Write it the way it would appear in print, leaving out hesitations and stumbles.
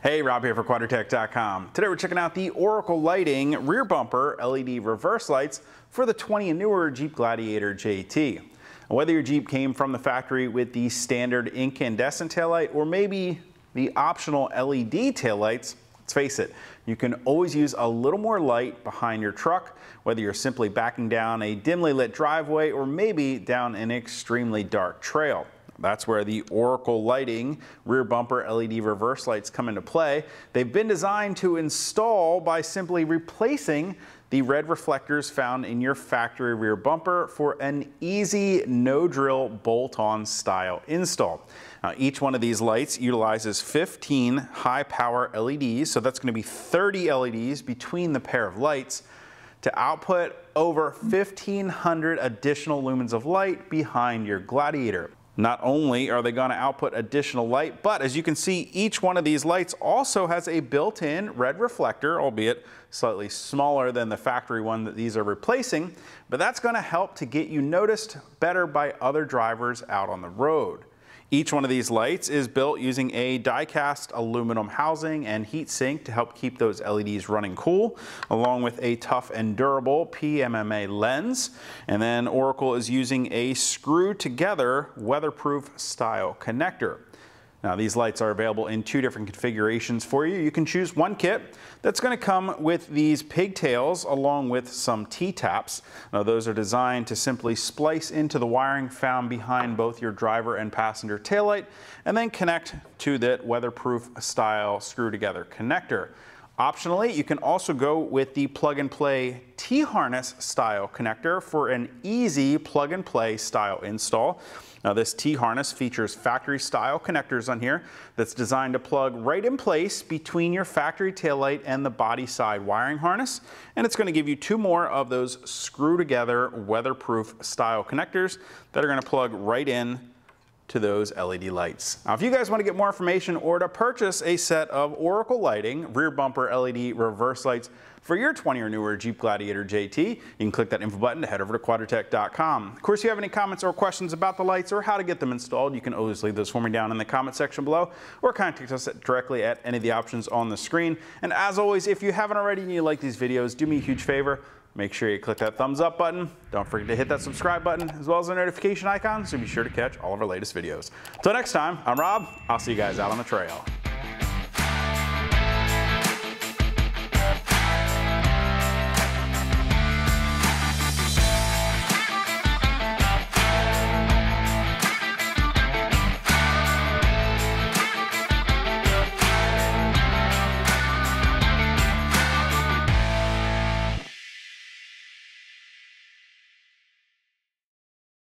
Hey, Rob here for Quadratec.com. Today we're checking out the Oracle Lighting rear bumper LED reverse lights for the 20 and newer Jeep Gladiator JT. Whether your Jeep came from the factory with the standard incandescent taillight or maybe the optional LED taillights, let's face it, you can always use a little more light behind your truck, whether you're simply backing down a dimly lit driveway or maybe down an extremely dark trail. That's where the Oracle Lighting rear bumper LED reverse lights come into play. They've been designed to install by simply replacing the red reflectors found in your factory rear bumper for an easy no-drill bolt-on style install. Now, each one of these lights utilizes 15 high-power LEDs, so that's going to be 30 LEDs between the pair of lights to output over 1,500 additional lumens of light behind your Gladiator. Not only are they going to output additional light, but as you can see, each one of these lights also has a built-in red reflector, albeit slightly smaller than the factory one that these are replacing, but that's going to help to get you noticed better by other drivers out on the road. Each one of these lights is built using a die-cast aluminum housing and heat sink to help keep those LEDs running cool, along with a tough and durable PMMA lens. And then Oracle is using a screw-together weatherproof style connector. Now, these lights are available in two different configurations for you. You can choose one kit that's going to come with these pigtails along with some T-taps. Now, those are designed to simply splice into the wiring found behind both your driver and passenger taillight and then connect to that weatherproof style screw-together connector. Optionally, you can also go with the plug-and-play T-harness style connector for an easy plug-and-play style install. Now, this T-harness features factory-style connectors on here that's designed to plug right in place between your factory taillight and the body side wiring harness, and it's going to give you two more of those screw-together weatherproof style connectors that are going to plug right in to those LED lights. Now, if you guys want to get more information or to purchase a set of Oracle Lighting rear bumper LED reverse lights for your 20 or newer Jeep Gladiator JT, you can click that info button to head over to Quadratec.com. Of course, if you have any comments or questions about the lights or how to get them installed, you can always leave those for me down in the comment section below or contact us directly at any of the options on the screen. And as always, if you haven't already and you like these videos, do me a huge favor. Make sure you click that thumbs up button. Don't forget to hit that subscribe button as well as the notification icon so be sure to catch all of our latest videos. Until next time, I'm Rob. I'll see you guys out on the trail.